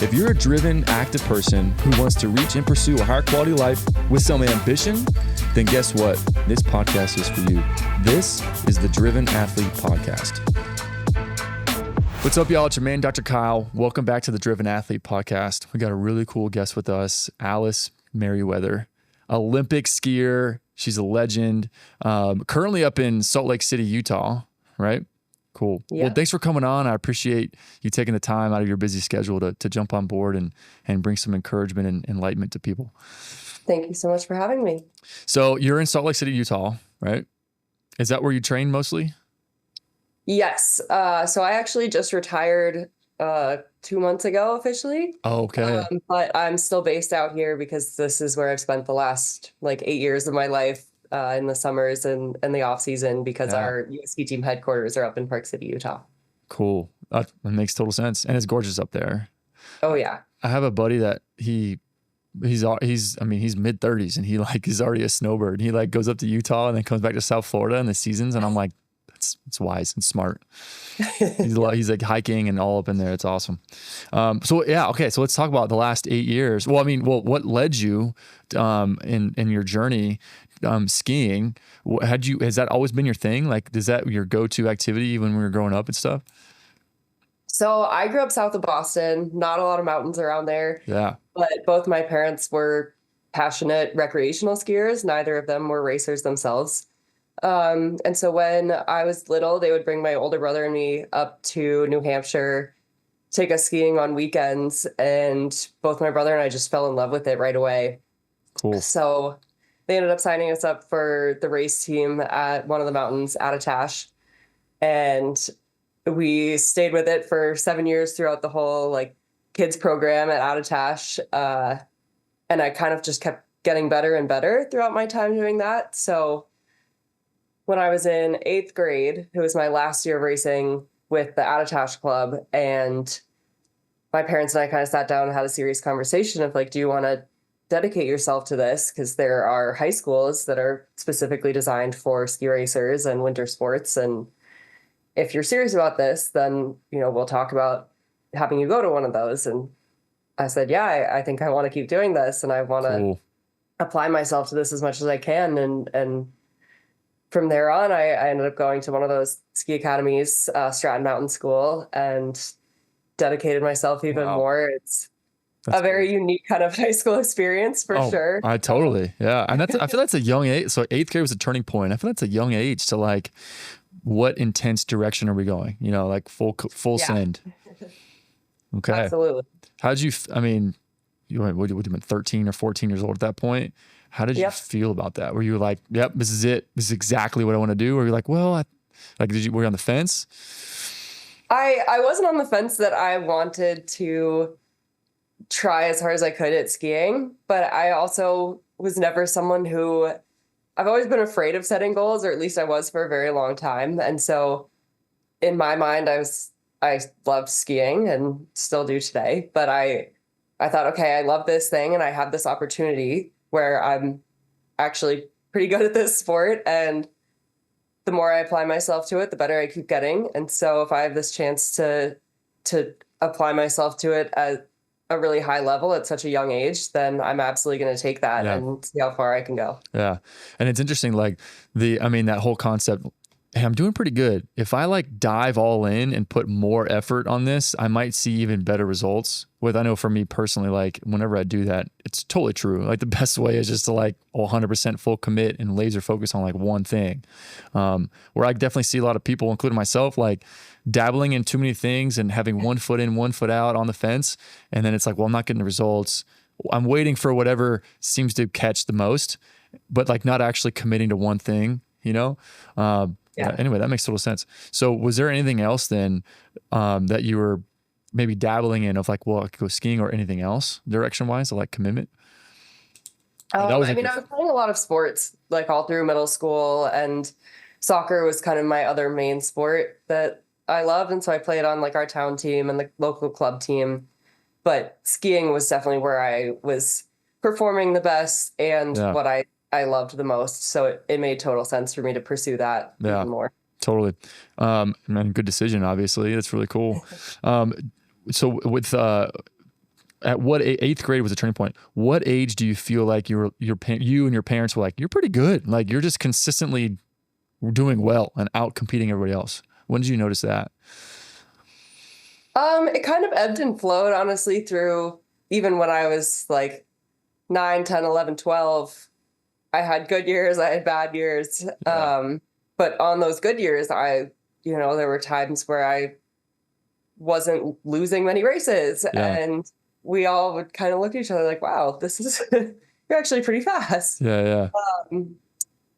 If you're a driven, active person who wants to reach and pursue a higher quality life with some ambition, then guess what? This podcast is for you. This is the Driven Athlete Podcast. What's up, y'all? It's your man, Dr. Kyle. Welcome back to the Driven Athlete Podcast. We got a really cool guest with us, Alice Merryweather, Olympic skier. She's a legend. Currently up in Salt Lake City, Utah, right? Cool. Yeah. Well, thanks for coming on. I appreciate you taking the time out of your busy schedule to jump on board and bring some encouragement and enlightenment to people. Thank you so much for having me. So you're in Salt Lake City, Utah, right? Is that where you train mostly? Yes. So I actually just retired 2 months ago officially. Oh, okay. But I'm still based out here because this is where I've spent the last 8 years of my life. In the summers and the off season because our USC team headquarters are up in Park City, Utah. Cool. That makes total sense. And it's gorgeous up there. Oh yeah. I have a buddy that he's mid-30s and he's already a snowbird. He goes up to Utah and then comes back to South Florida in the seasons. And I'm like, it's wise and smart. He's hiking and all up in there. It's awesome. So let's talk about the last 8 years. What led you in your journey skiing? Has that always been your thing? Is that your go-to activity when we were growing up and stuff? So I grew up south of Boston, not a lot of mountains around there. Yeah. But both my parents were passionate recreational skiers. Neither of them were racers themselves. And so when I was little, they would bring my older brother and me up to New Hampshire, take us skiing on weekends. And both my brother and I just fell in love with it right away. Cool. So they ended up signing us up for the race team at one of the mountains, Attitash. And we stayed with it for 7 years throughout the whole kids program at Attitash. And I kind of just kept getting better and better throughout my time doing that. So when I was in 8th grade, it was my last year of racing with the Attitash Club. And my parents and I kind of sat down and had a serious conversation of do you want to dedicate yourself to this? Because there are high schools that are specifically designed for ski racers and winter sports. And if you're serious about this, then, we'll talk about having you go to one of those. And I said, yeah, I think I want to keep doing this. And I want to apply myself to this as much as I can. And from there on, I ended up going to one of those ski academies, Stratton Mountain School, and dedicated myself even more. That's a very unique kind of high school experience for sure. I totally. Yeah. And I feel that's a young age. So 8th grade was a turning point. I feel that's a young age to what intense direction are we going? Full send. Okay. Absolutely. How did you, you were 13 or 14 years old at that point. How did you feel about that? Were you like, yep, this is it. This is exactly what I want to do? Or you're like, well, were you on the fence? I wasn't on the fence that I wanted to try as hard as I could at skiing, but I also was never someone who I've always been afraid of setting goals, or at least I was for a very long time. And so in my mind, I loved skiing and still do today, but I thought, okay, I love this thing and I have this opportunity where I'm actually pretty good at this sport. And the more I apply myself to it, the better I keep getting. And so if I have this chance to apply myself to it at a really high level at such a young age, then I'm absolutely going to take that and see how far I can go. Yeah. And it's interesting, that whole concept, hey, I'm doing pretty good. If I dive all in and put more effort on this, I might see even better results. I know for me personally, whenever I do that, it's totally true. The best way is just to 100% full commit and laser focus on one thing. Where I definitely see a lot of people, including myself, dabbling in too many things and having one foot in, one foot out on the fence. And then it's well, I'm not getting the results. I'm waiting for whatever seems to catch the most, but not actually committing to one thing, Anyway, that makes total sense. So was there anything else then that you were maybe dabbling in of I could go skiing or anything else direction-wise, commitment? I was playing a lot of sports all through middle school, and soccer was kind of my other main sport that I loved. And so I played on our town team and the local club team, but skiing was definitely where I was performing the best and what I loved the most. So it made total sense for me to pursue that even more. Totally. And good decision, obviously. That's really cool. So with at what eighth grade was a turning point? What age do you feel like you and your parents were like, you're pretty good. Like you're just consistently doing well and out competing everybody else. When did you notice that? It kind of ebbed and flowed, honestly, through even when I was like 9, 10, 11, 12. I had good years, I had bad years. Yeah. But on those good years, there were times where I wasn't losing many races. Yeah. And we all would kind of look at each other like, wow, this is, you're actually pretty fast. Yeah. Yeah. Um,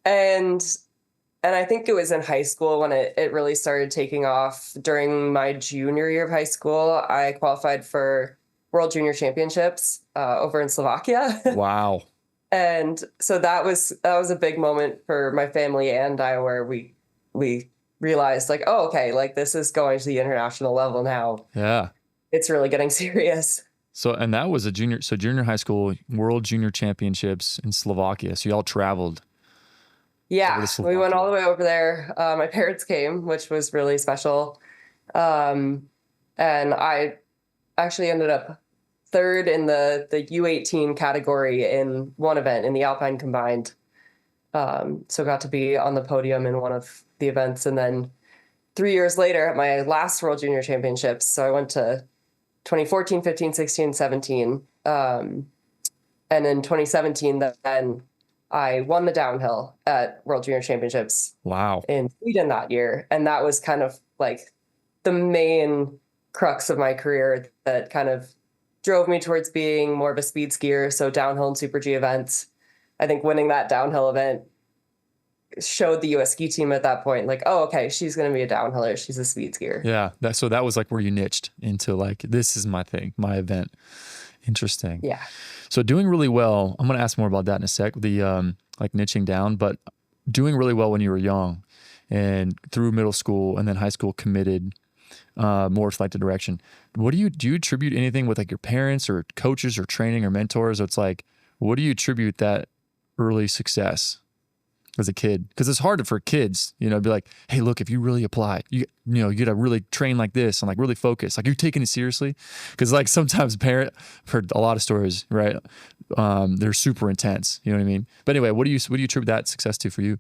and I think it was in high school when it really started taking off. During my junior year of high school, I qualified for World Junior Championships over in Slovakia. Wow. And so that was a big moment for my family and I, where we realized like, oh, okay, like this is going to the international level now. Yeah. It's really getting serious. So, and that was junior high school World Junior Championships in Slovakia. So y'all traveled. Yeah, we went all the way over there. My parents came, which was really special. And I actually ended up third in the U18 category in one event in the Alpine combined. So got to be on the podium in one of the events. And then 3 years later at my last World Junior Championships, so I went to 2014, 15, 16, 17. And in 2017, then I won the downhill at World Junior Championships. Wow. In Sweden that year. And that was kind of like the main crux of my career that kind of drove me towards being more of a speed skier. So downhill and Super G events. I think winning that downhill event showed the US ski team at that point, like, oh, okay, she's going to be a downhiller. She's a speed skier. Yeah. So that was like where you niched into like, this is my thing, my event. Interesting. Yeah. So doing really well, I'm going to ask more about that in a sec, the like niching down, but doing really well when you were young and through middle school and then high school committed more to like the direction. Do you attribute anything with like your parents or coaches or training or mentors? It's like, what do you attribute that early success as a kid? Because it's hard for kids, be like, hey, look, if you really apply, you gotta really train like this and like really focus. Like you're taking it seriously. Because like sometimes I've heard a lot of stories, right? They're super intense. You know what I mean? But anyway, what do you attribute that success to for you?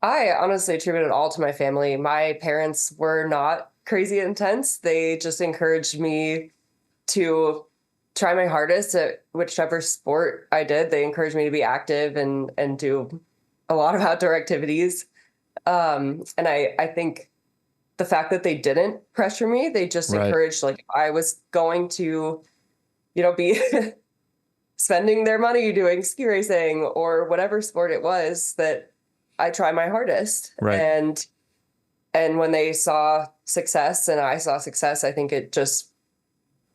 I honestly attribute it all to my family. My parents were not crazy intense. They just encouraged me to try my hardest at whichever sport I did. They encouraged me to be active and do a lot of outdoor activities. And I think the fact that they didn't pressure me, they just encouraged, like, I was going to, be spending their money doing ski racing or whatever sport it was, that I try my hardest. Right. And when they saw success and I saw success, I think it just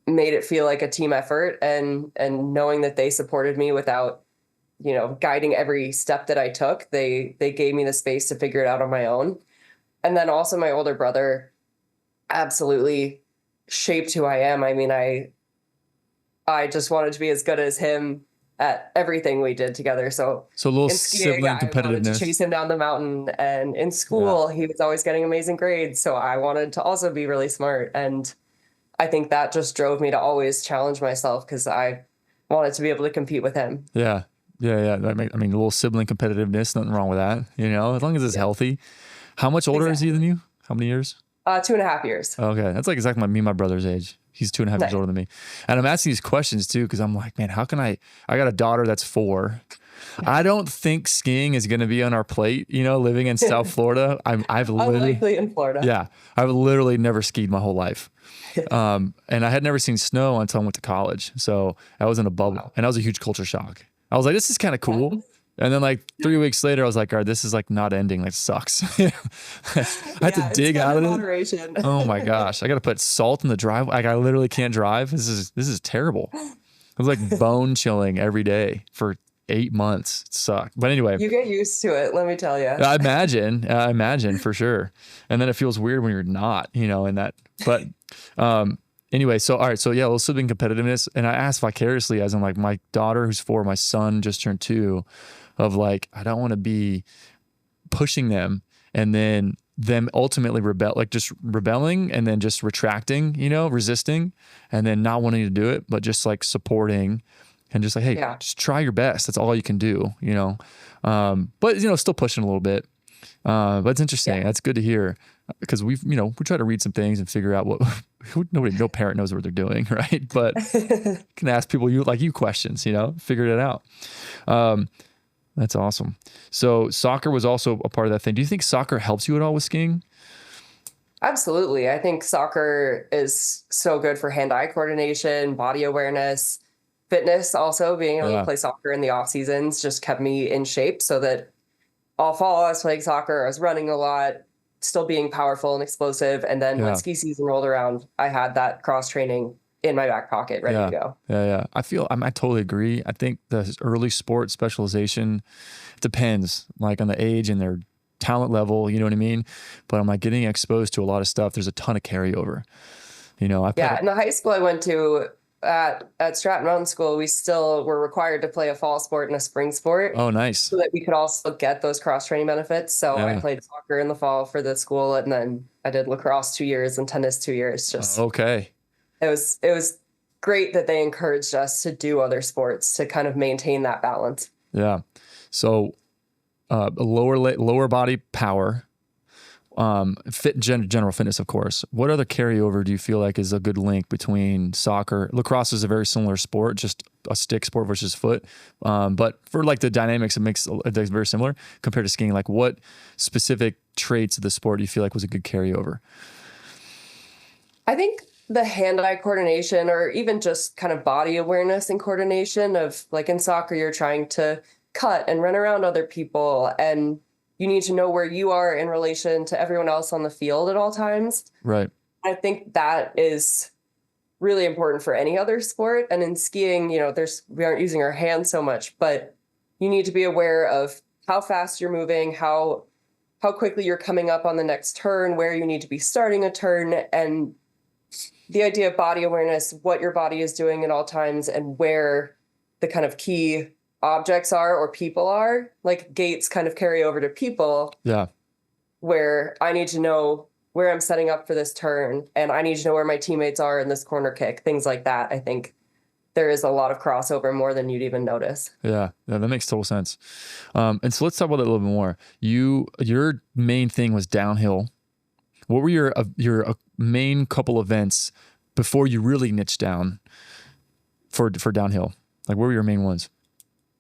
made it feel like a team effort, and knowing that they supported me without, guiding every step that I took, they gave me the space to figure it out on my own. And then also my older brother absolutely shaped who I am. I mean, I just wanted to be as good as him at everything we did together. So a little in skiing, sibling competitiveness. I wanted to chase him down the mountain, and in school, he was always getting amazing grades. So I wanted to also be really smart. And I think that just drove me to always challenge myself, because I wanted to be able to compete with him. Yeah. Yeah. I mean, a little sibling competitiveness, nothing wrong with that, as long as it's healthy. How much older is he than you? How many years? 2.5 years. Okay. That's like exactly me and my brother's age. He's 2.5 years older than me. And I'm asking these questions too, because I'm like, man, how can I got a daughter that's 4. I don't think skiing is going to be on our plate, living in South Florida. I've literally Unlikely in Florida. Yeah. I've literally never skied my whole life. And I had never seen snow until I went to college. So I was in a bubble. Wow. And that was a huge culture shock. I was like, this is kind of cool. And then like 3 weeks later, I was like, all right, this is like not ending. Like, sucks. I had to dig out of it. Oh my gosh. I got to put salt in the driveway. Like, I literally can't drive. This is terrible. It was like bone chilling every day for 8 months. It sucked. But anyway, you get used to it. Let me tell you. I imagine for sure. And then it feels weird when you're not, in that, but, anyway, so, all right. So yeah, a little sibling competitiveness. And I asked vicariously, as in like my daughter who's 4, my son just turned 2, of like, I don't want to be pushing them and then them ultimately just rebelling and then just retracting, resisting and then not wanting to do it, but just like supporting and just like, hey, Yeah. just try your best. That's all you can do, but still pushing a little bit. But it's interesting. Yeah. That's good to hear because we try to read some things and figure out no parent knows what they're doing. Right. But you can ask people you questions, figure it out. That's awesome. So soccer was also a part of that thing. Do you think soccer helps you at all with skiing? Absolutely. I think soccer is so good for hand-eye coordination, body awareness, fitness. Also, being able to Yeah. play soccer in the off seasons just kept me in shape so that all fall I was playing soccer. I was running a lot, still being powerful and explosive. And then when Yeah. ski season rolled around, I had that cross training in my back pocket ready to go. Yeah. I totally agree. I think the early sport specialization depends like on the age and their talent level, you know what I mean? But I'm like getting exposed to a lot of stuff. There's a ton of carryover. In the high school I went to at Stratton Mountain School, we still were required to play a fall sport and a spring sport. Oh, nice. So that we could also get those cross training benefits. So I played soccer in the fall for the school, and then I did lacrosse 2 years and tennis 2 years. Okay. It was great that they encouraged us to do other sports to kind of maintain that balance. Yeah. So lower body power, general fitness, of course. What other carryover do you feel like is a good link between soccer? Lacrosse is a very similar sport, just a stick sport versus foot. But for like the dynamics, it's very similar compared to skiing. Like what specific traits of the sport do you feel like was a good carryover? I think the hand-eye coordination, or even just kind of body awareness and coordination of, like in soccer, you're trying to cut and run around other people, and you need to know where you are in relation to everyone else on the field at all times. Right. I think that is really important for any other sport. And in skiing, we aren't using our hands so much, but you need to be aware of how fast you're moving, how quickly you're coming up on the next turn, where you need to be starting a turn, and the idea of body awareness, what your body is doing at all times, and where the kind of key objects are or people are. Like gates kind of carry over to people. Yeah. Where I need to know where I'm setting up for this turn, and I need to know where my teammates are in this corner kick, things like that. I think there is a lot of crossover, more than you'd even notice. Yeah, that makes total sense. And so let's talk about that a little bit more. Your main thing was downhill. What were your main couple events before you really niched down for downhill? Like, what were your main ones?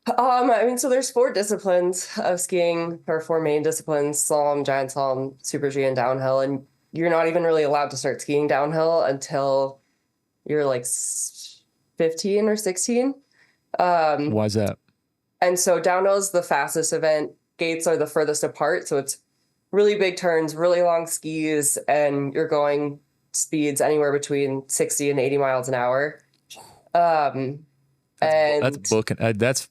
So there's 4 disciplines of skiing, or 4 main disciplines: slalom, giant slalom, super G, and downhill. And you're not even really allowed to start skiing downhill until you're like 15 or 16. Why is that? And so downhill is the fastest event. Gates are the furthest apart. So it's really big turns, really long skis, and you're going speeds anywhere between 60 and 80 miles an hour. That's booking. That's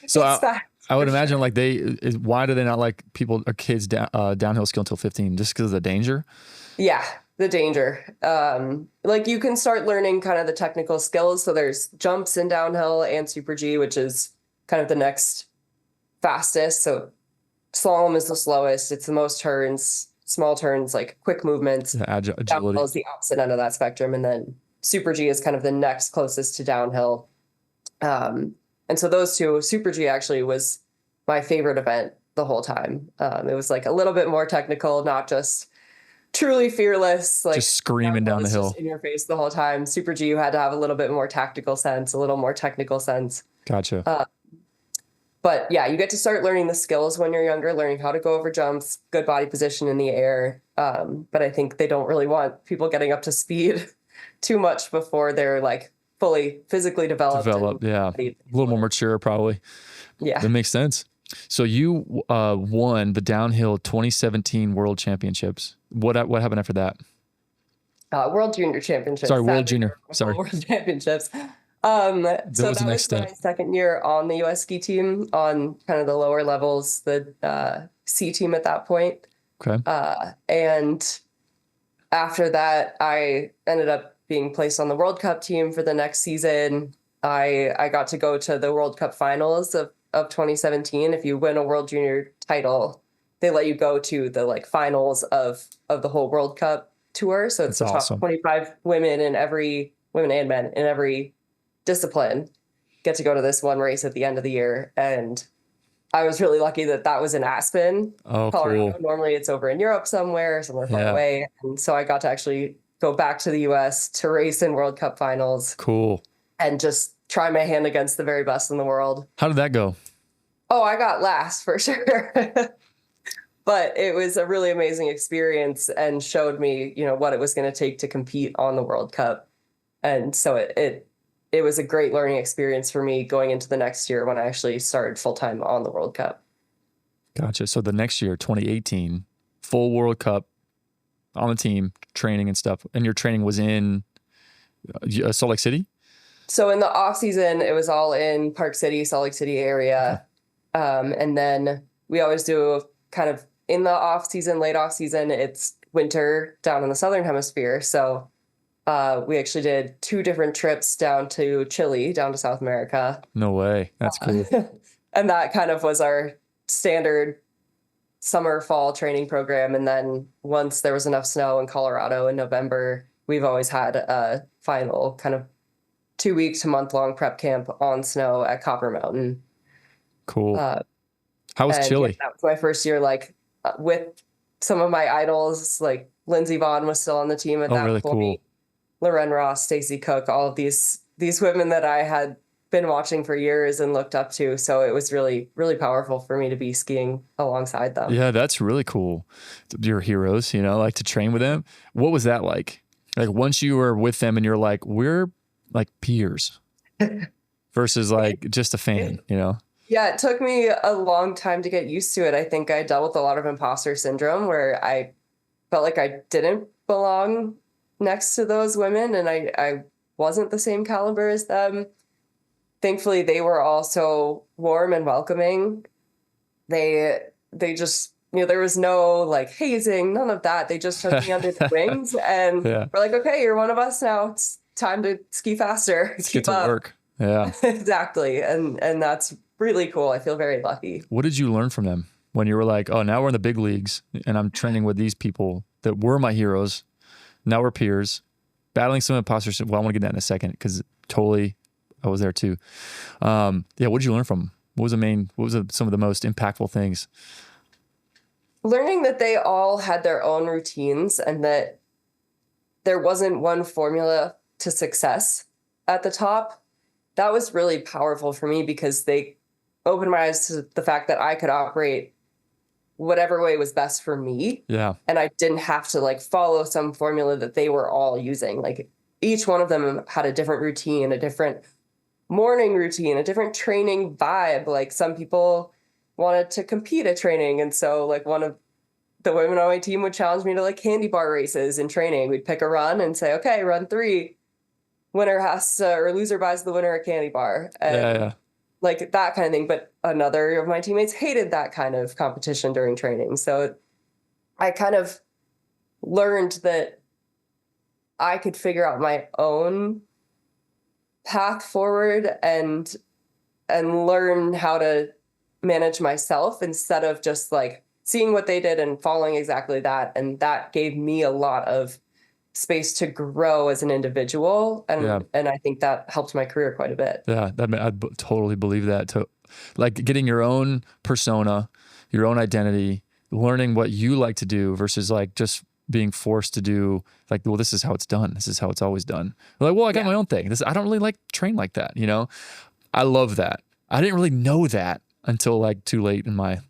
so. I would imagine like why do they not like people or kids downhill skill until 15? Just because of the danger? Yeah, the danger. Like you can start learning kind of the technical skills. So there's jumps in downhill and super G, which is kind of the next fastest. So slalom is the slowest. It's the most turns, small turns, like quick movements. Agility. Downhill is the opposite end of that spectrum, and then super G is kind of the next closest to downhill. And so those two, super G actually was my favorite event the whole time. It was like a little bit more technical, not just truly fearless, like just screaming down the hill in your face the whole time. Super G, you had to have a little bit more tactical sense, a little more technical sense. Gotcha. But yeah, you get to start learning the skills when you're younger, learning how to go over jumps, good body position in the air. But I think they don't really want people getting up to speed too much before they're like fully physically developed. Yeah. A little more mature, probably. Yeah. That makes sense. So you won the downhill 2017 World Championships. What happened after that? World Junior Championships. Sorry, World Junior. Sorry. World Championships. So that was my second year on the U.S. ski team on kind of the lower levels, the C team at that point. Okay. And after that, I ended up being placed on the World Cup team for the next season. I got to go to the World Cup finals of 2017. If you win a World Junior title, they let you go to the like finals of the whole World Cup tour. So it's That's the top awesome. 25 women and men in every discipline get to go to this one race at the end of the year. And I was really lucky that that was in Aspen, Oh, Colorado. cool. Normally it's over in Europe somewhere far Yeah. away. And so I got to actually go back to the US to race in World Cup finals Cool. and just try my hand against the very best in the world. How did that go? Oh, I got last for sure. But it was a really amazing experience and showed me, what it was going to take to compete on the World Cup. And so it was a great learning experience for me going into the next year when I actually started full time on the World Cup. Gotcha. So the next year, 2018, full World Cup on the team, training and stuff. And your training was in Salt Lake City? So in the off season, it was all in Park City, Salt Lake City area. And then we always do kind of in the off season, late off season, it's winter down in the Southern Hemisphere. So we actually did 2 different trips down to Chile, down to South America. No way. That's cool. And that kind of was our standard summer, fall training program. And then once there was enough snow in Colorado in November, we've always had a final kind of 2-week to month-long prep camp on snow at Copper Mountain. Cool. How was Chile? Yeah, that was my first year, like with some of my idols, like Lindsey Vonn was still on the team at that really point. cool. Loren Ross, Stacey Cook, all of these women that I had been watching for years and looked up to. So it was really, really powerful for me to be skiing alongside them. Yeah, that's really cool. Your heroes, like to train with them. What was that like? Like once you were with them and you're like, we're like peers versus like just a fan, Yeah, it took me a long time to get used to it. I think I dealt with a lot of imposter syndrome where I felt like I didn't belong next to those women and I wasn't the same caliber as them. Thankfully, they were all so warm and welcoming. They just, there was no like hazing, none of that. They just took me under the wings and Yeah. we're like, okay, you're one of us now. It's time to ski faster. Let's Keep get to up. work. Yeah. Exactly. And that's really cool. I feel very lucky. What did you learn from them when you were like, oh, now we're in the big leagues and I'm training with these people that were my heroes. Now we're peers, battling some imposter syndrome. Well, I want to get that in a second because totally I was there too. Yeah. What did you learn from them? What was some of the most impactful things? Learning that they all had their own routines and that there wasn't one formula to success at the top. That was really powerful for me because they opened my eyes to the fact that I could operate whatever way was best for me. Yeah. And I didn't have to like follow some formula that they were all using. Like each one of them had a different routine, a different morning routine, a different training vibe. Like some people wanted to compete at training. And so like one of the women on my team would challenge me to like candy bar races in training. We'd pick a run and say, okay, run 3. Winner has to, or loser buys the winner a candy bar. And Yeah. like that kind of thing. But another of my teammates hated that kind of competition during training. So I kind of learned that I could figure out my own path forward and learn how to manage myself instead of just like seeing what they did and following exactly that. And that gave me a lot of space to grow as an individual. And I think that helped my career quite a bit. Yeah. I totally believe that. Like getting your own persona, your own identity, learning what you like to do versus like just being forced to do like, well, this is how it's done. This is how it's always done. Like, well, I got my own thing. I don't really like train like that. I love that. I didn't really know that until like too late in my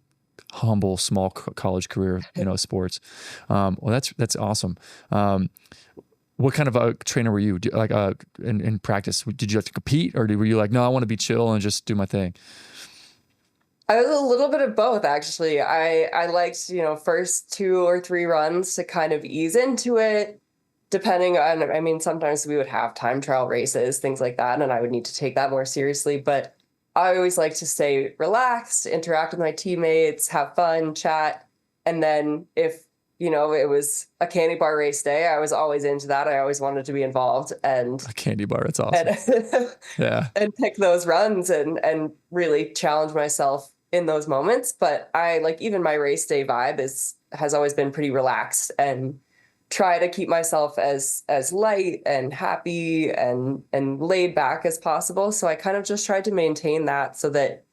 humble, small college career, sports. Well, that's awesome. What kind of a trainer were you? In practice, did you have to compete or were you like, no, I want to be chill and just do my thing? I was a little bit of both, actually. I liked, first 2 or 3 runs to kind of ease into it, depending on, sometimes we would have time trial races, things like that, and I would need to take that more seriously. But I always like to stay relaxed, interact with my teammates, have fun, chat. And then if, it was a candy bar race day, I was always into that. I always wanted to be involved and a candy bar. That's awesome. Yeah. And pick those runs and really challenge myself in those moments, but I like even my race day vibe has always been pretty relaxed and try to keep myself as light and happy and laid back as possible. So I kind of just tried to maintain that so that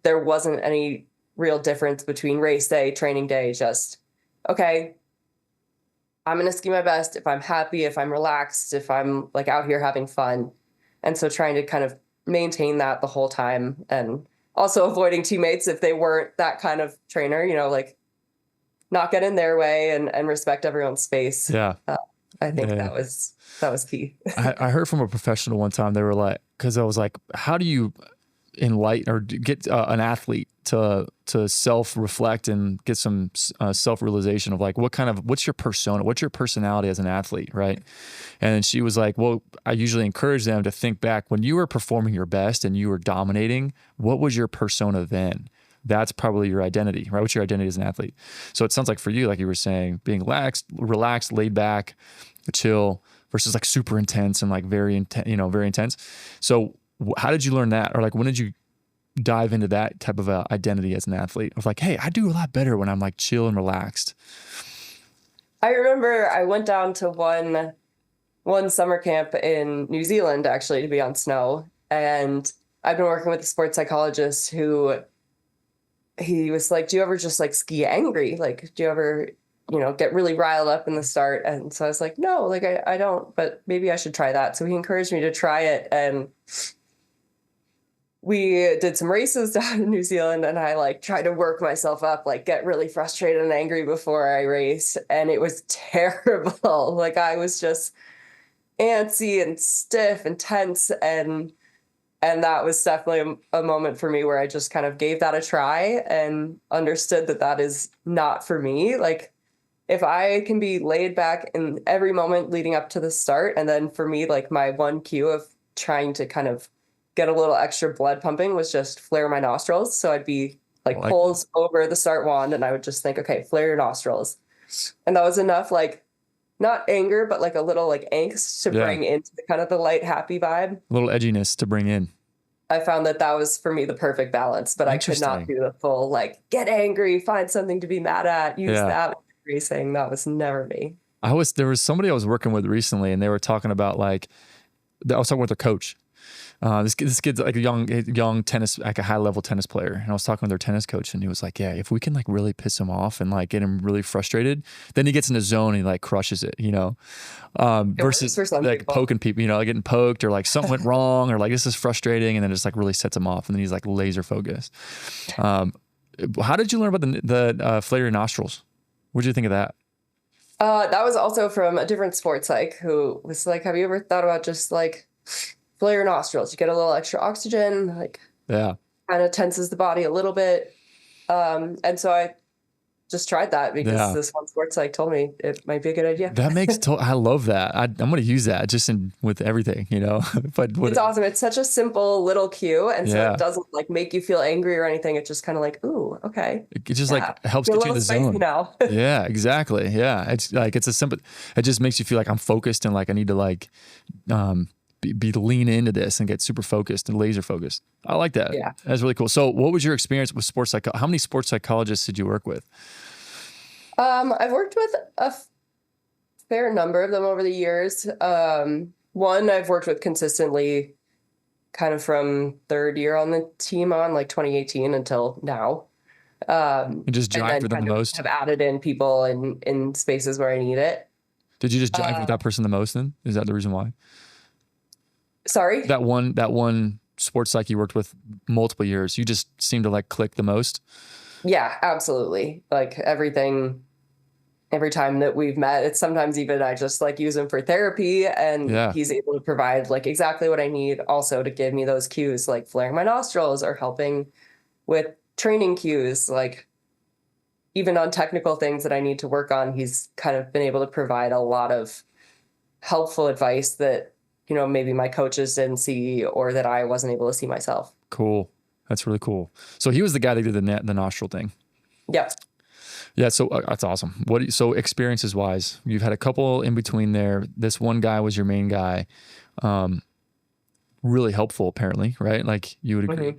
there wasn't any real difference between race day, training day, just okay, I'm going to ski my best if I'm happy, if I'm relaxed, if I'm like out here having fun. And so trying to kind of maintain that the whole time and also avoiding teammates if they weren't that kind of trainer, like not get in their way and respect everyone's space. Yeah. I think Yeah. that was key. I heard from a professional one time, they were like, because I was like, how do you enlighten or get an athlete to self-reflect and get some self-realization of like, what's your persona, what's your personality as an athlete, right? And she was like, well, I usually encourage them to think back when you were performing your best and you were dominating, what was your persona then? That's probably your identity, right? What's your identity as an athlete? So it sounds like for you, like you were saying, being relaxed, laid back, chill versus like super intense and like very intense. So how did you learn that? Or like, when did you dive into that type of identity as an athlete of like, hey, I do a lot better when I'm like chill and relaxed? I remember I went down to one summer camp in New Zealand actually to be on snow. And I've been working with a sports psychologist who he was like, do you ever just like ski angry? Like, do you ever, get really riled up in the start? And so I was like, no, like I don't, but maybe I should try that. So he encouraged me to try it. And we did some races down in New Zealand and I like tried to work myself up, like get really frustrated and angry before I race. And it was terrible. Like I was just antsy and stiff and tense and that was definitely a moment for me where I just kind of gave that a try and understood that that is not for me. Like if I can be laid back in every moment leading up to the start, and then for me, like my one cue of trying to kind of get a little extra blood pumping was just flare my nostrils. So I'd be like pulls over the start wand and I would just think, okay, flare your nostrils. And that was enough, like not anger, but like a little like angst to bring into the kind of the light, happy vibe. A little edginess to bring in. I found that was for me the perfect balance, but I could not do the full like get angry, find something to be mad at, use that with racing. That was never me. There was somebody I was working with recently, and they were talking about like, I was talking with their coach. This kid's like a young tennis, like a high level tennis player. And I was talking with their tennis coach and he was like, yeah, if we can like really piss him off and like get him really frustrated, then he gets in the zone and he like crushes it, versus like poking people, like getting poked or like something went wrong or like this is frustrating. And then it just like really sets him off and then he's like laser focused. How did you learn about the flare your nostrils? What did you think of that? That was also from a different sports psych who was like, have you ever thought about just like flare your nostrils? You get a little extra oxygen, like kind of tenses the body a little bit. And so I just tried that because this one sports psych told me it might be a good idea. That makes I love that. I'm going to use that just with everything, But it's awesome. It's such a simple little cue, and so it doesn't like make you feel angry or anything. It's just kind of like, ooh, okay. It just like helps get you in the zone now. Yeah, exactly. Yeah, it's like it's a simple. It just makes you feel like I'm focused and like I need to like be lean into this and get super focused and laser focused. I like that. Yeah, that's really cool. So, what was your experience with sports psychology? How many sports psychologists did you work with? I've worked with a fair number of them over the years. One I've worked with consistently kind of from third year on the team on like 2018 until now. And just jive with them the most? Have added in people in spaces where I need it. Did you just jive with that person the most then? Is that the reason why? Sorry? That one sports psych you worked with multiple years, you just seem to like click the most? Yeah, absolutely. Like every time that we've met, it's sometimes even I just like use him for therapy and he's able to provide like exactly what I need also to give me those cues, like flaring my nostrils or helping with training cues, like even on technical things that I need to work on. He's kind of been able to provide a lot of helpful advice that, maybe my coaches didn't see or that I wasn't able to see myself. Cool. That's really cool. So he was the guy that did the nostril thing. Yep. Yeah. So that's awesome. So experiences wise, you've had a couple in between there. This one guy was your main guy. Really helpful apparently, right? Like you would agree.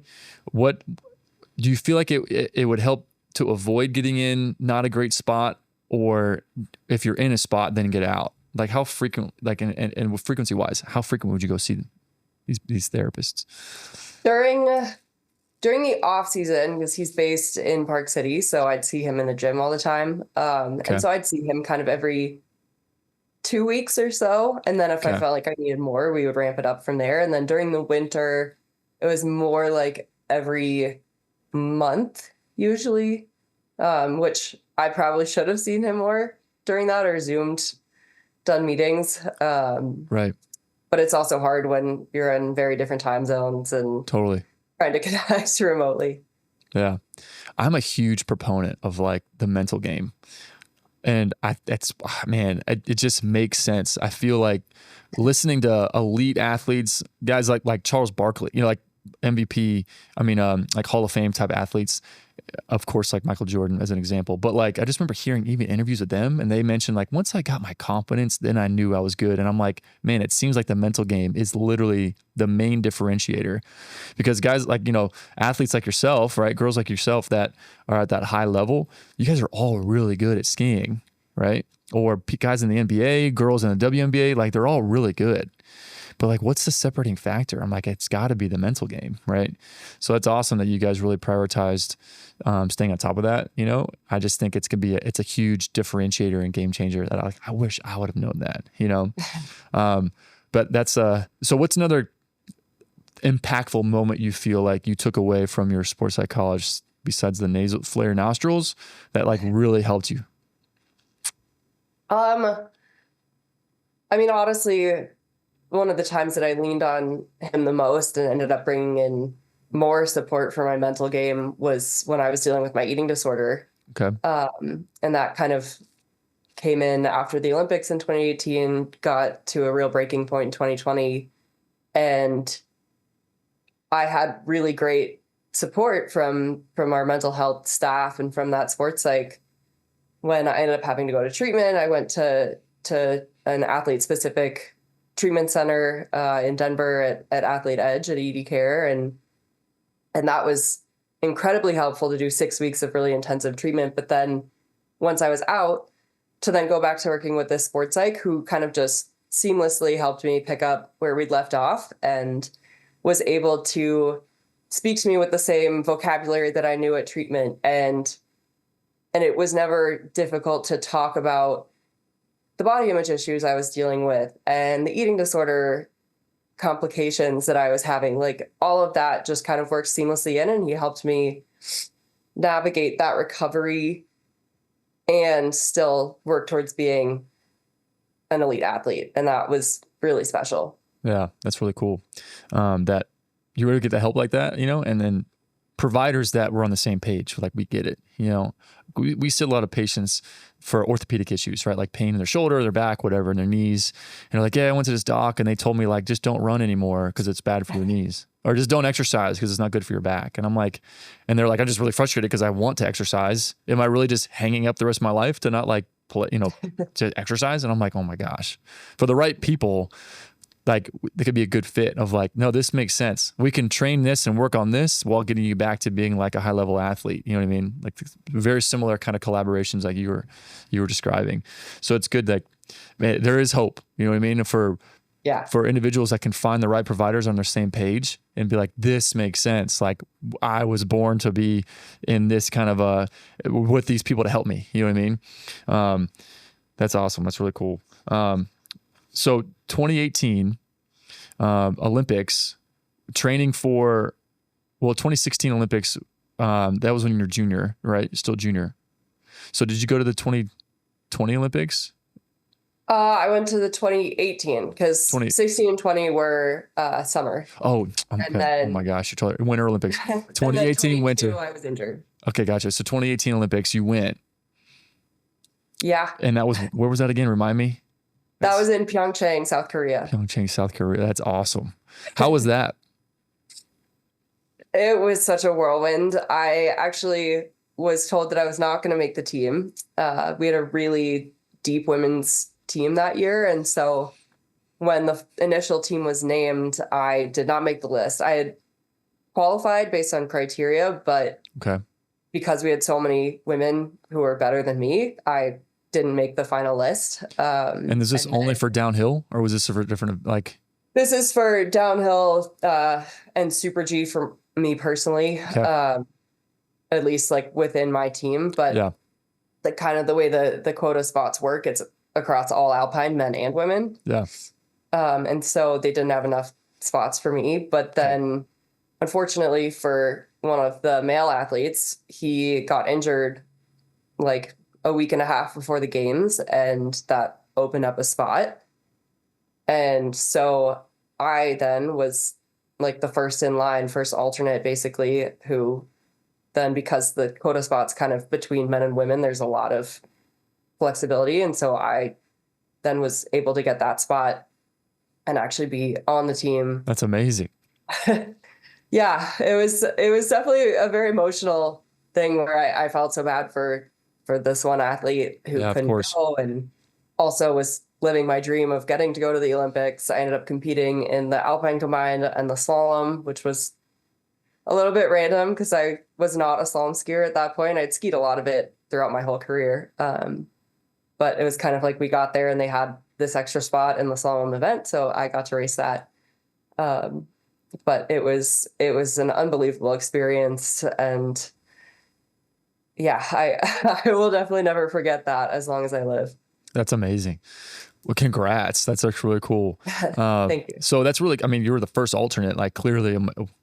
do you feel like it would help to avoid getting in not a great spot, or if you're in a spot, then get out? Like how frequent, like, and frequency wise, how frequent would you go see these therapists? During the off season, because he's based in Park City, so I'd see him in the gym all the time. Okay. And so I'd see him kind of every 2 weeks or so. And then if I Okay. felt like I needed more, we would ramp it up from there. And then during the winter, it was more like every month usually, which I probably should have seen him more during that, or Zoomed, done meetings. Right. But it's also hard when you're in very different time zones and Totally. trying to connect remotely. Yeah. I'm a huge proponent of like the mental game. And it just makes sense. I feel like listening to elite athletes, guys like Charles Barkley, like MVP, like Hall of Fame type athletes, of course, like Michael Jordan as an example. But like, I just remember hearing even interviews with them, and they mentioned like, once I got my confidence, then I knew I was good. And I'm like, man, it seems like the mental game is literally the main differentiator, because guys like, athletes like yourself, right? Girls like yourself that are at that high level, you guys are all really good at skiing, right? Or guys in the NBA, girls in the WNBA, like they're all really good. But like, what's the separating factor? I'm like, it's got to be the mental game, right? So it's awesome that you guys really prioritized staying on top of that. I just think it's a huge differentiator and game changer that I wish I would have known that. But that's so what's another impactful moment you feel like you took away from your sports psychologist besides the nasal flare nostrils that like really helped you? Honestly, one of the times that I leaned on him the most and ended up bringing in more support for my mental game was when I was dealing with my eating disorder. Okay. And that kind of came in after the Olympics in 2018, got to a real breaking point in 2020. And I had really great support from our mental health staff and from that sports psych. When I ended up having to go to treatment, I went to an athlete specific treatment center in Denver at Athlete Edge at ED Care, and that was incredibly helpful to do 6 weeks of really intensive treatment. But then once I was out, to then go back to working with this sports psych who kind of just seamlessly helped me pick up where we'd left off and was able to speak to me with the same vocabulary that I knew at treatment, and it was never difficult to talk about the body image issues I was dealing with and the eating disorder complications that I was having. Like all of that just kind of worked seamlessly in, and he helped me navigate that recovery and still work towards being an elite athlete. And that was really special. Yeah, that's really cool. That you were able to get the help like that, and then providers that were on the same page, like we get it. We see a lot of patients for orthopedic issues, right? Like pain in their shoulder, their back, whatever, in their knees. And they're like, yeah, I went to this doc and they told me like, just don't run anymore because it's bad for your knees, or just don't exercise because it's not good for your back. And I'm like, and they're like, I'm just really frustrated because I want to exercise. Am I really just hanging up the rest of my life to not like, to exercise? And I'm like, oh my gosh, for the right people, like they could be a good fit of like, no, this makes sense. We can train this and work on this while getting you back to being like a high level athlete. You know what I mean? Like very similar kind of collaborations like you were describing. So it's good that, man, there is hope. You know what I mean? For individuals that can find the right providers on their same page and be like, this makes sense. Like I was born to be in this kind of with these people to help me. You know what I mean? That's awesome. That's really cool. So 2018 Olympics, training for, 2016 Olympics, that was when you were junior, right? Still junior. So did you go to the 2020 Olympics? I went to the 2018 because 16 and 20 were summer. Oh, okay. Oh my gosh, you're totally Winter Olympics. 2018 winter. I was injured. Okay, gotcha. So 2018 Olympics, you went. Yeah. And that was, where was that again? Remind me. That was in Pyeongchang, South Korea. Pyeongchang, South Korea. That's awesome. How was that? It was such a whirlwind. I actually was told that I was not going to make the team. We had a really deep women's team that year. And so when the initial team was named, I did not make the list. I had qualified based on criteria, but Okay. because we had so many women who were better than me, I didn't make the final list. And is this only for downhill, or was this for different, like? This is for downhill and Super G for me personally, Okay. at least like within my team. But Yeah. the kind of the way the quota spots work, it's across all alpine men and women. Yeah. And so they didn't have enough spots for me. But then, unfortunately, for one of the male athletes, he got injured like a week and a half before the games, and that opened up a spot. And so I then was like the first in line, first alternate, basically, who then, because the quota spots kind of between men and women, there's a lot of flexibility. And so I then was able to get that spot and actually be on the team. That's amazing. Yeah, it was definitely a very emotional thing where I felt so bad for this one athlete who Yeah, of couldn't course. go, and also was living my dream of getting to go to the Olympics. I ended up competing in the Alpine combined and the slalom, which was a little bit random because I was not a slalom skier at that point. I'd skied a lot of it throughout my whole career. But it was kind of like we got there and they had this extra spot in the slalom event, so I got to race that. But it was an unbelievable experience, and yeah, I will definitely never forget that as long as I live. That's amazing. Well, congrats. That's actually really cool. Thank you. So that's really, I mean, you were the first alternate. Like clearly,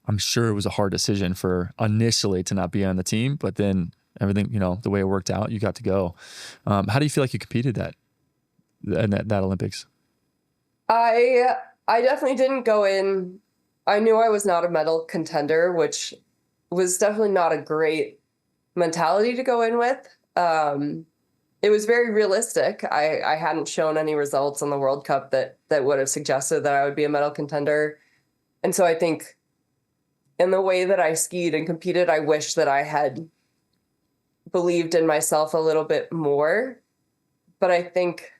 I'm sure it was a hard decision for initially to not be on the team, but then everything, the way it worked out, you got to go. How do you feel like you competed in that Olympics? I definitely didn't go in. I knew I was not a medal contender, which was definitely not a great mentality to go in with. It was very realistic. I hadn't shown any results on the World Cup that would have suggested that I would be a medal contender. And so I think in the way that I skied and competed, I wish that I had believed in myself a little bit more. But I think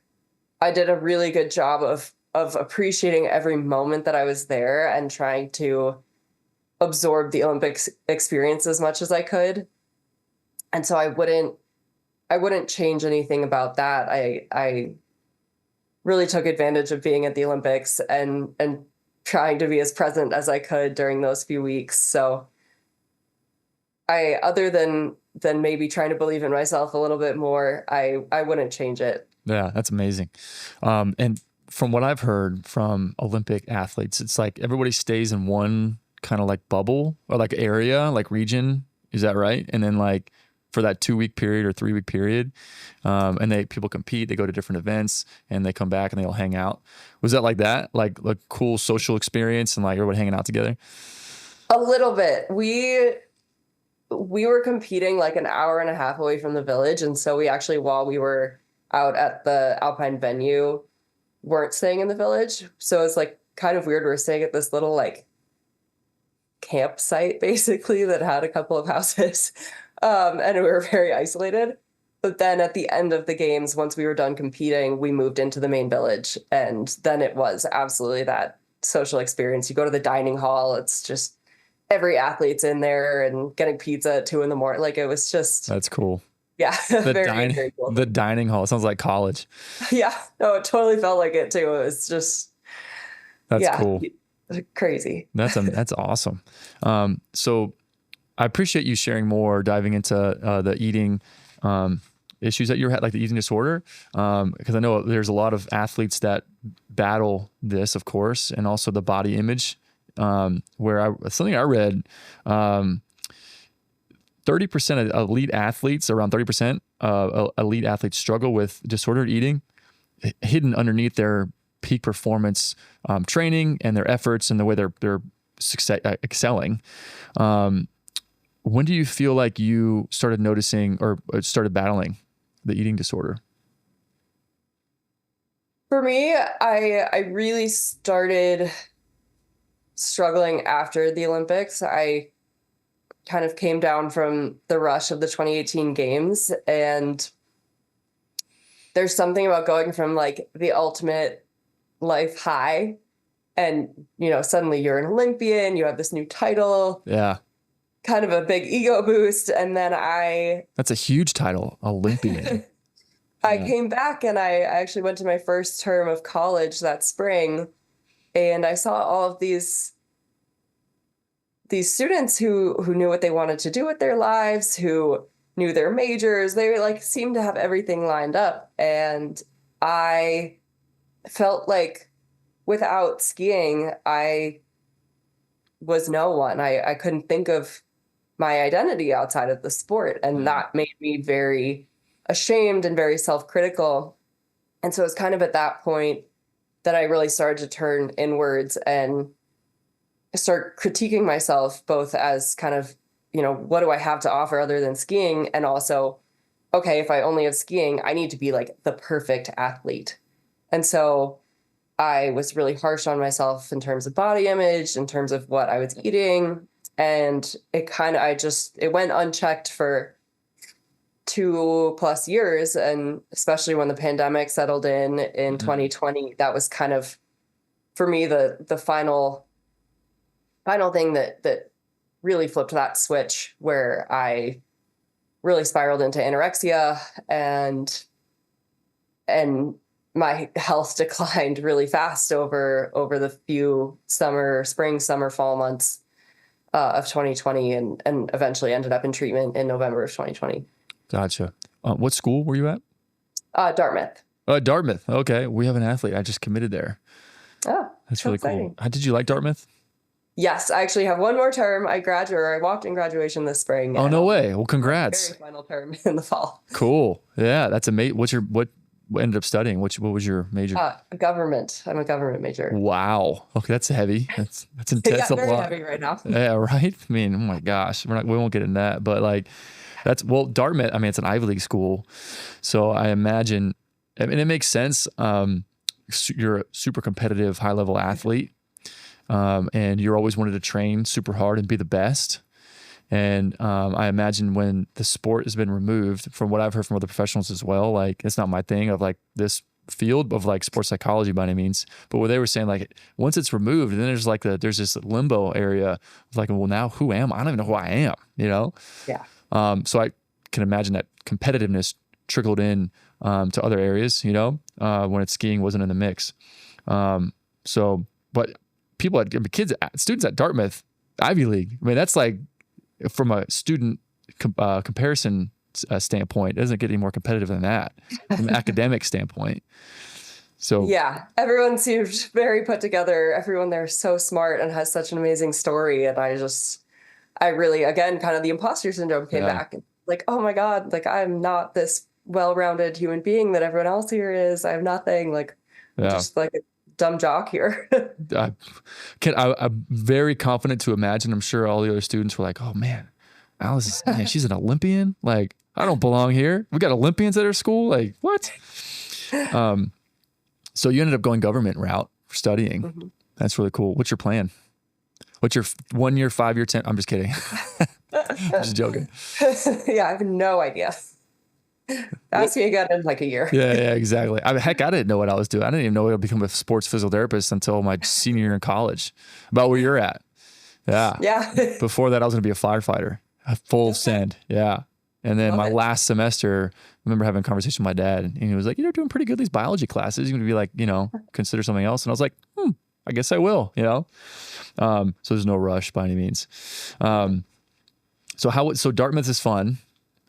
I did a really good job of appreciating every moment that I was there and trying to absorb the Olympics experience as much as I could. And so I wouldn't change anything about that. I really took advantage of being at the Olympics and trying to be as present as I could during those few weeks. So other than maybe trying to believe in myself a little bit more, I wouldn't change it. Yeah, that's amazing. And from what I've heard from Olympic athletes, it's like everybody stays in one kind of like bubble or like area, like region. Is that right? And then like for that 2-week period or 3-week period, and people compete, they go to different events and they come back and they all hang out. Was that like that? Like a cool social experience and like everybody hanging out together? A little bit. We were competing like an hour and a half away from the village. And so we actually, while we were out at the Alpine venue, weren't staying in the village. So it's like kind of weird. We were staying at this little like campsite basically that had a couple of houses. And we were very isolated. But then at the end of the games, once we were done competing, we moved into the main village. And then it was absolutely that social experience. You go to the dining hall, it's just every athlete's in there and getting pizza at 2 a.m. Like it was just, That's cool. yeah, very cool. The dining hall sounds like college. Yeah, no, it totally felt like it too. It was just, That's cool. Crazy. That's awesome. So I appreciate you sharing more, diving into the eating issues that you had, like the eating disorder, because I know there's a lot of athletes that battle this, of course, and also the body image. Something I read, 30% of elite athletes, around 30% of elite athletes struggle with disordered eating, hidden underneath their peak performance training and their efforts and the way they're excelling. When do you feel like you started noticing or started battling the eating disorder? For me, I really started struggling after the Olympics. I kind of came down from the rush of the 2018 games, and there's something about going from like the ultimate life high And, suddenly you're an Olympian, you have this new title, Yeah. kind of a big ego boost. And then That's a huge title, Olympian. I Yeah. came back and I actually went to my first term of college that spring, and I saw all of these students who knew what they wanted to do with their lives, who knew their majors. They like seemed to have everything lined up. And I felt like without skiing, I was no one. I couldn't think of my identity outside of the sport. And that made me very ashamed and very self-critical. And so it's kind of at that point that I really started to turn inwards and start critiquing myself, both as kind of, what do I have to offer other than skiing? And also, okay, if I only have skiing, I need to be like the perfect athlete. And so I was really harsh on myself in terms of body image, in terms of what I was eating. And it went unchecked for 2+ years. And especially when the pandemic settled in 2020, that was kind of, for me, the final thing that really flipped that switch, where I really spiraled into anorexia, and my health declined really fast over the few spring, summer, fall months of 2020, and eventually ended up in treatment in November of 2020. Gotcha. What school were you at? Dartmouth. Dartmouth. Okay. We have an athlete. I just committed there. Oh, That's so really exciting. cool. How did you like Dartmouth? Yes, I actually have one more term. I walked in graduation this spring. Oh, and no I'll way. Well, congrats. very final term in the fall. Cool. Yeah. That's amazing. What ended up studying? What was your major? Government. I'm a government major. Wow. Okay. That's heavy. That's intense. Yeah, A very lot. heavy right now. Yeah. Right. I mean, oh my gosh, we won't get into that, but like Dartmouth, I mean, it's an Ivy League school. So I imagine, it makes sense. You're a super competitive, high level athlete. And you're always wanted to train super hard and be the best. And I imagine when the sport has been removed, from what I've heard from other professionals as well, like it's not my thing of like this field of like sports psychology by any means, but what they were saying, like once it's removed, then there's this limbo area of like, well, now who am I? I don't even know who I am, Yeah. So I can imagine that competitiveness trickled in to other areas, when it's skiing wasn't in the mix. But students at Dartmouth, Ivy League, I mean, that's like, from a student comparison standpoint, it doesn't get any more competitive than that from an academic standpoint. So yeah, everyone seemed very put together. Everyone there is so smart and has such an amazing story. And I really, again, kind of the imposter syndrome came back. And like, oh my God, like I'm not this well-rounded human being that everyone else here is. I have nothing. Like, I'm just like a dumb jock here. I'm very confident to imagine. I'm sure all the other students were like, "Oh man, Alice, she's an Olympian. Like, I don't belong here. We got Olympians at our school. Like, what?" So you ended up going government route for studying. Mm-hmm. That's really cool. What's your plan? What's your 1 year, 5 year, 10? I'm just kidding. I'm just joking. Yeah, I have no idea. Ask me again in like a year. Yeah, exactly. I didn't know what I was doing. I didn't even know I would become a sports physical therapist until my senior year in college. About where you're at. Yeah. Yeah. Before that, I was going to be a firefighter, a full send. Yeah. And then my last semester, I remember having a conversation with my dad, and he was like, "You're doing pretty good these biology classes. You're going to be like, consider something else." And I was like, I guess I will, So there's no rush by any means. So Dartmouth is fun,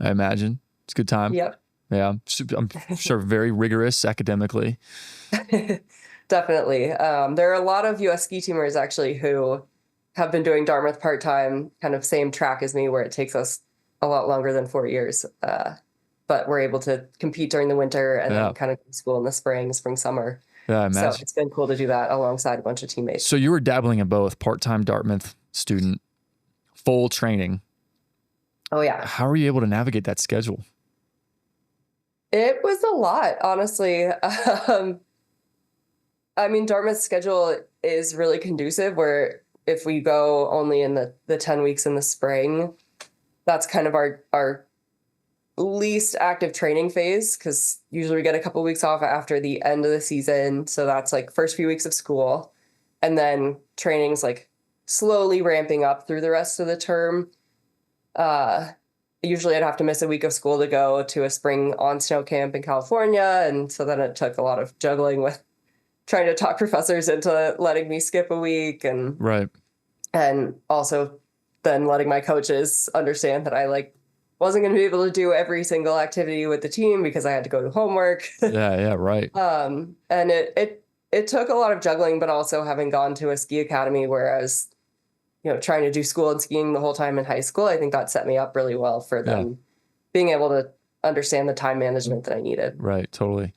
I imagine. It's a good time. Yep. Yeah. I'm sure very rigorous academically. Definitely. There are a lot of US ski teamers actually who have been doing Dartmouth part-time, kind of same track as me, where it takes us a lot longer than 4 years. But we're able to compete during the winter and then kind of go to school in the spring, summer. Yeah, I imagine. So it's been cool to do that alongside a bunch of teammates. So you were dabbling in both, part-time Dartmouth student, full training. Oh yeah. How are you able to navigate that schedule? It was a lot, honestly. I mean, Dartmouth's schedule is really conducive, where if we go only in the 10 weeks in the spring, that's kind of our least active training phase, because usually we get a couple of weeks off after the end of the season. So that's like first few weeks of school. and then training's like slowly ramping up through the rest of the term. Usually I'd have to miss a week of school to go to a spring on snow camp in California. And so then it took a lot of juggling with trying to talk professors into letting me skip a week, Right. and also then letting my coaches understand that I like wasn't going to be able to do every single activity with the team because I had to go to homework. Yeah. Yeah. Right. And it took a lot of juggling, but also having gone to a ski academy where I was, trying to do school and skiing the whole time in high school, I think that set me up really well for them being able to understand the time management that I needed. Right. Totally.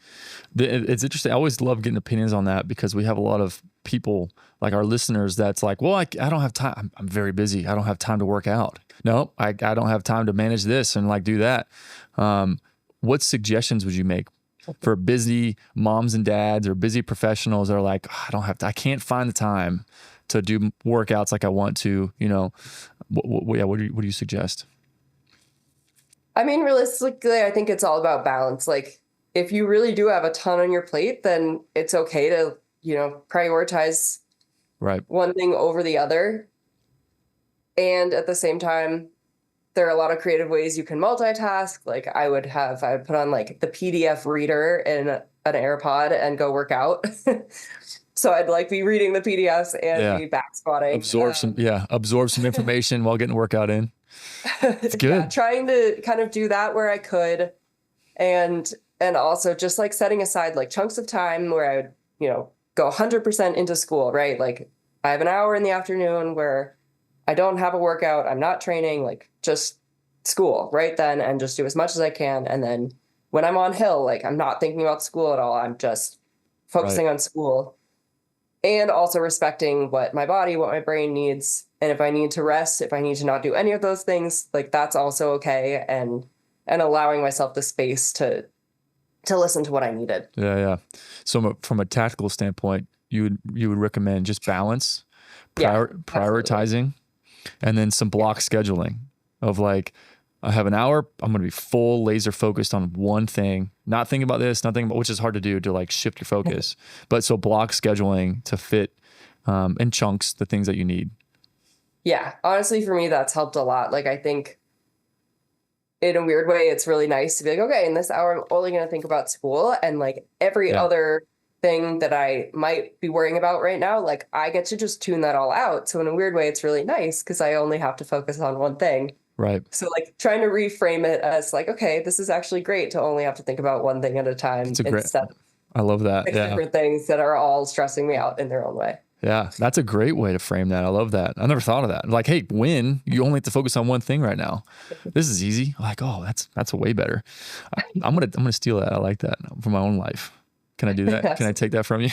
It's interesting. I always love getting opinions on that because we have a lot of people like our listeners that's like, well, I don't have time. I'm very busy. I don't have time to work out. No, I don't have time to manage this and like do that. What suggestions would you make for busy moms and dads or busy professionals that are like, I can't find the time to do workouts like I want to, what do you suggest? I mean, realistically, I think it's all about balance. Like, if you really do have a ton on your plate, then it's okay to, prioritize one thing over the other. And at the same time, there are a lot of creative ways you can multitask. Like I would put on like the PDF reader in an AirPod and go work out. So I'd like be reading the PDFs and be back squatting. Absorb some information while getting a workout in. It's good. Yeah, trying to kind of do that where I could. And also just like setting aside like chunks of time where I would, go 100% into school, right? Like I have an hour in the afternoon where I don't have a workout. I'm not training, like just school right then, and just do as much as I can. And then when I'm on hill, like I'm not thinking about school at all. I'm just focusing on school, and also respecting what my body, what my brain needs. And if I need to rest, if I need to not do any of those things, like that's also okay. And allowing myself the space to listen to what I needed. Yeah. Yeah. So from a tactical standpoint, you would recommend just balance, prioritizing, and then some block scheduling of like, I have an hour, I'm going to be full laser focused on one thing, not thinking about this, not thinking about, which is hard to do to like shift your focus, but so block scheduling to fit in chunks, the things that you need. Yeah. Honestly, for me, that's helped a lot. Like, I think in a weird way, it's really nice to be like, okay, in this hour, I'm only going to think about school, and like every other thing that I might be worrying about right now, like I get to just tune that all out. So in a weird way, it's really nice because I only have to focus on one thing. Right. So like trying to reframe it as like, okay, this is actually great to only have to think about one thing at a time instead of I love that. different things that are all stressing me out in their own way. Yeah. That's a great way to frame that. I love that. I never thought of that. Like, hey, you only have to focus on one thing right now. This is easy. Like, oh, that's way better. I'm gonna steal that. I like that for my own life. Can I do that? Can I take that from you?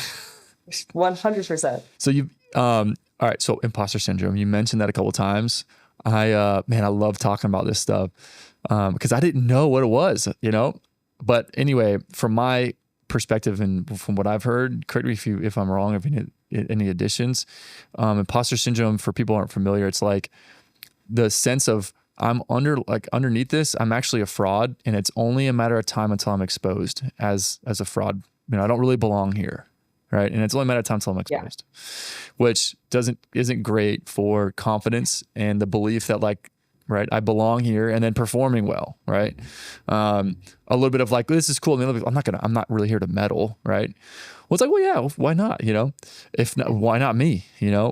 100%. So all right. So imposter syndrome, you mentioned that a couple of times. I love talking about this stuff because I didn't know what it was, but anyway, from my perspective and from what I've heard, correct me if I'm wrong, if any additions, imposter syndrome, for people who aren't familiar, it's like the sense of underneath this, I'm actually a fraud, and it's only a matter of time until I'm exposed as a fraud. I don't really belong here. Right. And it's only a matter of time until I'm exposed, which isn't great for confidence and the belief that I belong here, and then performing well. Right. A little bit of like, this is cool. And I'm not really here to medal. Right. Well, it's like, well, yeah, why not? If not, why not me?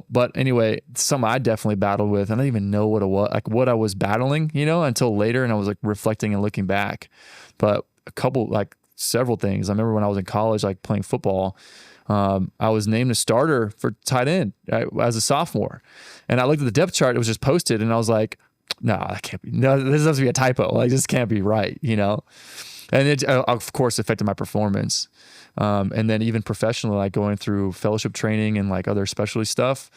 But anyway, something I definitely battled with. I don't even know what it was, like what I was battling, until later. And I was like reflecting and looking back, but several things. I remember when I was in college, like playing football, I was named a starter for tight end as a sophomore, and I looked at the depth chart. It was just posted, and I was like, "No, that can't be. No, this has to be a typo. Like, this can't be right." And it, of course, affected my performance. And then even professionally, like going through fellowship training and like other specialty stuff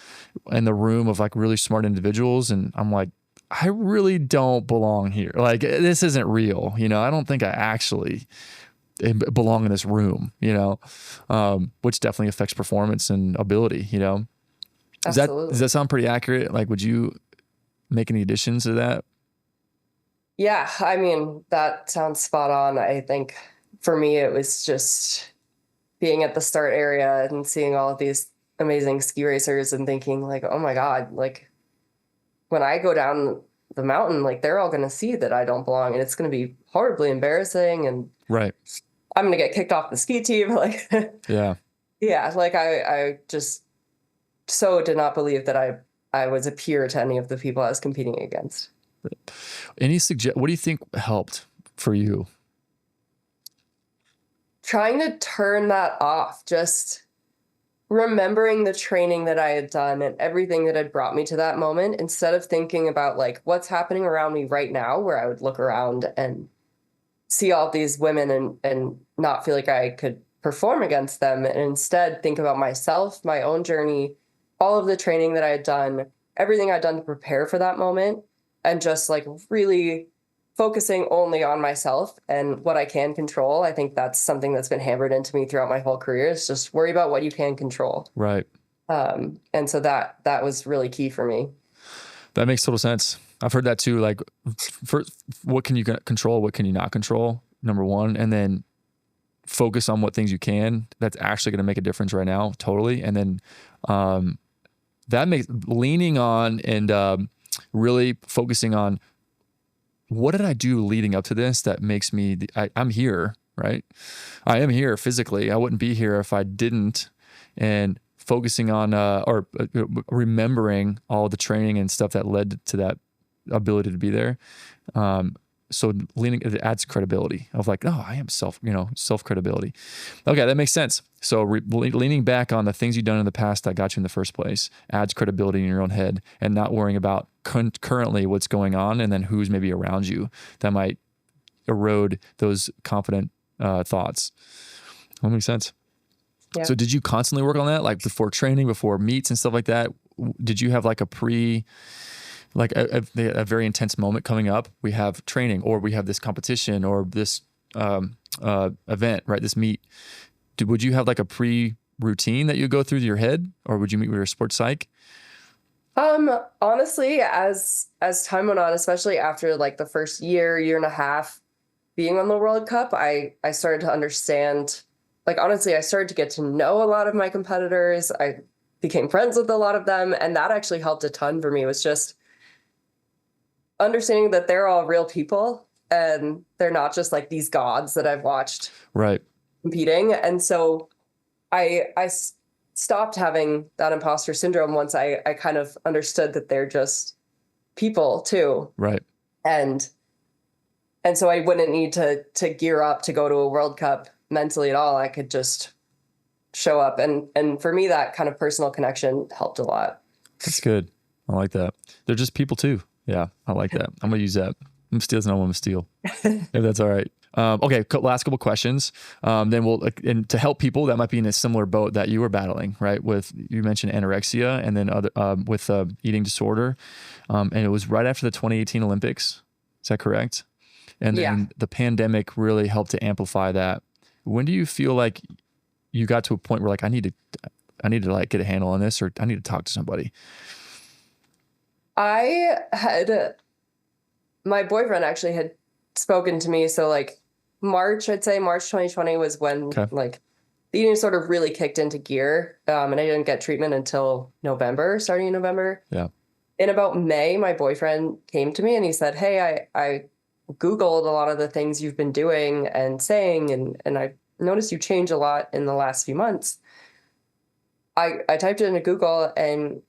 in the room of like really smart individuals, and I'm like, I really don't belong here. Like, this isn't real. I don't think I actually belong in this room, which definitely affects performance and ability, Absolutely. Does that sound pretty accurate? Like, would you make any additions to that? Yeah. I mean, that sounds spot on. I think for me, it was just being at the start area and seeing all of these amazing ski racers and thinking like, oh my God, like when I go down the mountain, like they're all going to see that I don't belong and it's going to be horribly embarrassing and Right. I'm going to get kicked off the ski team. Like, Yeah. yeah, like I just so did not believe that I was a peer to any of the people I was competing against. What do you think helped for you? Trying to turn that off, just remembering the training that I had done and everything that had brought me to that moment instead of thinking about like what's happening around me right now, where I would look around and see all these women and not feel like I could perform against them, and instead think about myself, my own journey, all of the training that I had done, everything I'd done to prepare for that moment, and just like really focusing only on myself and what I can control. I think that's something that's been hammered into me throughout my whole career is just worry about what you can control. Right. And so that was really key for me. That makes total sense. I've heard that too. Like, first, what can you control? What can you not control? Number one, and then focus on what things you can. That's actually going to make a difference right now. Totally. And then that makes leaning on and really focusing on what did I do leading up to this that makes me. I'm here, right? I am here physically. I wouldn't be here if I didn't. And focusing on remembering all the training and stuff that led to that ability to be there. So it adds credibility of like, oh, I am self credibility. Okay, that makes sense. So leaning back on the things you've done in the past that got you in the first place adds credibility in your own head, and not worrying about currently what's going on and then who's maybe around you that might erode those confident thoughts. That makes sense. Yeah. So did you constantly work on that? Like before training, before meets and stuff like that? Did you have like a very intense moment coming up? We have training, or we have this competition, or this event, right? This meet. Would you have like a pre-routine that you go through your head, or would you meet with your sports psych? Honestly, as time went on, especially after like the first year and a half being on the World Cup, I started to understand, like, honestly, I started to get to know a lot of my competitors. I became friends with a lot of them. And that actually helped a ton for me. It was just understanding that they're all real people and they're not just like these gods that I've watched Right. competing. And so I stopped having that imposter syndrome once I kind of understood that they're just people too. Right. And so I wouldn't need to gear up to go to a World Cup mentally at all. I could just show up. And for me, that kind of personal connection helped a lot. That's good. I like that. They're just people too. Yeah, I like that. I'm going to use that. I'm steals and I want to steal. If that's all right. Okay, last couple questions. Then and to help people that might be in a similar boat that you were battling, right? You mentioned anorexia and then with eating disorder. And it was right after the 2018 Olympics. Is that correct? And then the pandemic really helped to amplify that. When do you feel like you got to a point where like, I need to like get a handle on this, or I need to talk to somebody? My boyfriend actually had spoken to me. So like I'd say March 2020 was when like the eating sort of really kicked into gear. And I didn't get treatment until starting in November. Yeah. In about May, my boyfriend came to me and he said, hey, I Googled a lot of the things you've been doing and saying, and I noticed you changed a lot in the last few months. I typed it into Google and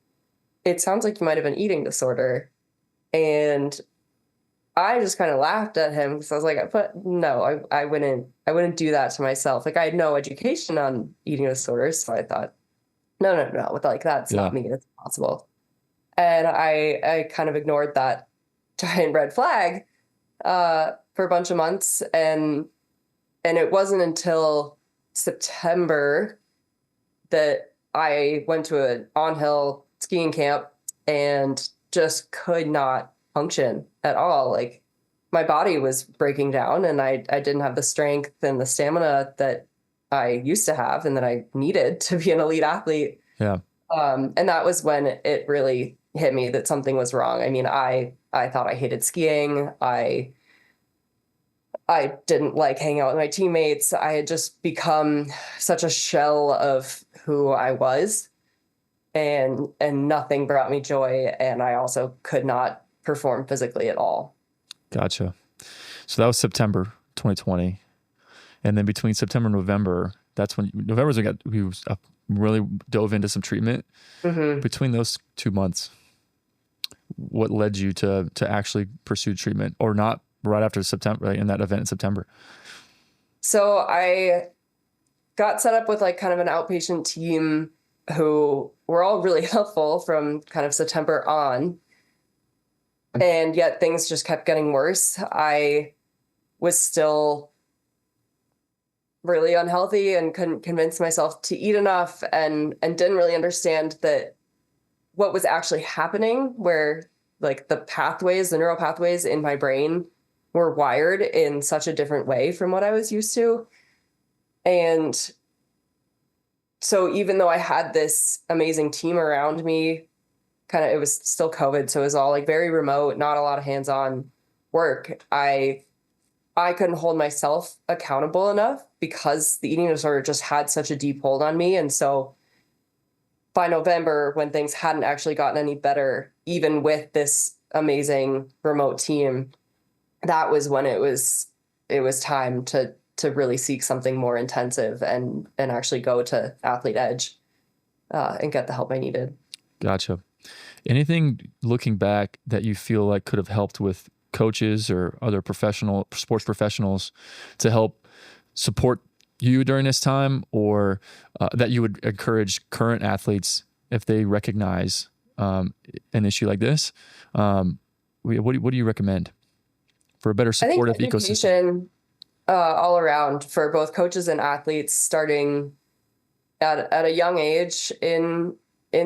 it sounds like you might have an eating disorder. And I just kind of laughed at him because I was like, but no, I wouldn't do that to myself. Like I had no education on eating disorders. So I thought, no, like that's not me. It's impossible. And I kind of ignored that giant red flag for a bunch of months. And it wasn't until September that I went to an on-hill skiing camp and just could not function at all. Like my body was breaking down and I didn't have the strength and the stamina that I used to have and that I needed to be an elite athlete. Yeah. And that was when it really hit me that something was wrong. I mean, I thought I hated skiing. I didn't like hanging out with my teammates. I had just become such a shell of who I was. and nothing brought me joy. And I also could not perform physically at all. Gotcha. So that was September 2020. And then between September and November, that's when we really dove into some treatment. Mm-hmm. Between those 2 months, what led you to actually pursue treatment, or not right after September, right, in that event in September? So I got set up with like kind of an outpatient team who were all really helpful from kind of September on. And yet things just kept getting worse. I was still really unhealthy and couldn't convince myself to eat enough, and didn't really understand that what was actually happening, where like the neural pathways in my brain were wired in such a different way from what I was used to. And so even though I had this amazing team around me, it was still COVID, so it was all like very remote, not a lot of hands-on work. I couldn't hold myself accountable enough because the eating disorder just had such a deep hold on me. And so by November, when things hadn't actually gotten any better, even with this amazing remote team, that was when it was time to really seek something more intensive and actually go to Athlete Edge and get the help I needed. Gotcha. Anything looking back that you feel like could have helped with coaches or other sports professionals to help support you during this time, or that you would encourage current athletes if they recognize an issue like this? What do you recommend for a better supportive ecosystem? Education, all around for both coaches and athletes, starting at a young age in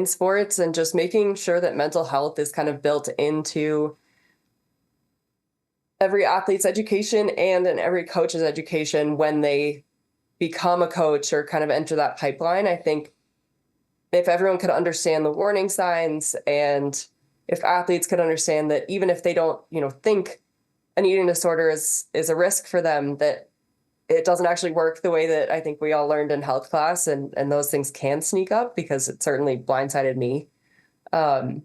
sports, and just making sure that mental health is kind of built into every athlete's education and in every coach's education when they become a coach or kind of enter that pipeline. I think if everyone could understand the warning signs, and if athletes could understand that even if they don't, think an eating disorder is a risk for them, that it doesn't actually work the way that I think we all learned in health class, and those things can sneak up, because it certainly blindsided me. I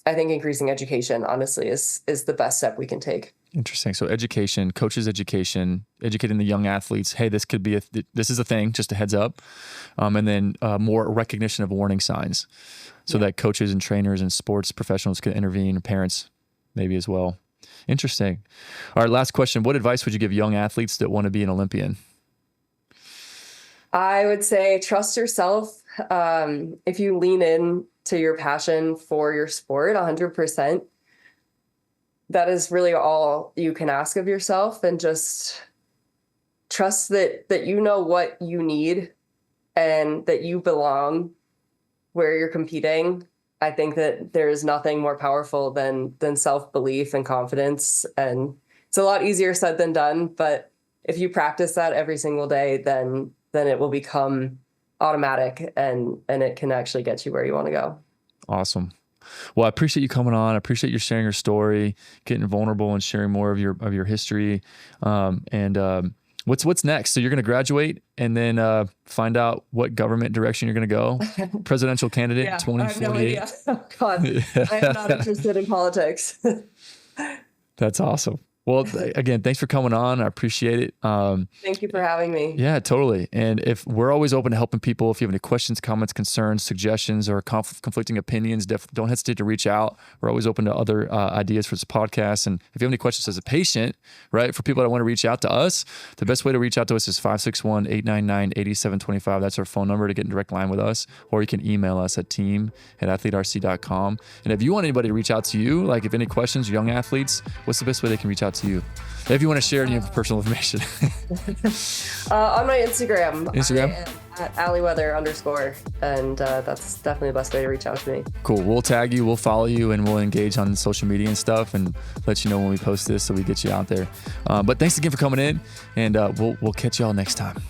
think increasing education, honestly, is the best step we can take. Interesting. So education, coaches' education, educating the young athletes. Hey, this is a thing, just a heads up. And then more recognition of warning signs, so that coaches and trainers and sports professionals can intervene, parents maybe as well. Interesting. All right, last question. What advice would you give young athletes that want to be an Olympian? I would say trust yourself. If you lean in to your passion for your sport 100%, that is really all you can ask of yourself, and just trust that you know what you need and that you belong where you're competing. I think that there is nothing more powerful than self-belief and confidence. And it's a lot easier said than done, but if you practice that every single day, then it will become automatic, and it can actually get you where you want to go. Awesome. Well, I appreciate you coming on. I appreciate you sharing your story, getting vulnerable, and sharing more of your history. What's next? So you're going to graduate and then find out what government direction you're going to go. Presidential candidate, Yeah, 2048. I have no idea. Oh, God, I am not interested in politics. That's awesome. Well, again, thanks for coming on. I appreciate it. Thank you for having me. Yeah, totally. And if we're always open to helping people, if you have any questions, comments, concerns, suggestions, or conflicting opinions, don't hesitate to reach out. We're always open to other ideas for this podcast. And if you have any questions as a patient, right, for people that want to reach out to us, the best way to reach out to us is 561-899-8725. That's our phone number to get in direct line with us. Or you can email us at team@athleterc.com. And if you want anybody to reach out to you, like if any questions, young athletes, what's the best way they can reach out to you? If you want to share any personal information. On my Instagram. Instagram? At @AliWeather_. And that's definitely the best way to reach out to me. Cool. We'll tag you, we'll follow you, and we'll engage on social media and stuff, and let you know when we post this so we get you out there. But thanks again for coming in, and we'll catch y'all next time.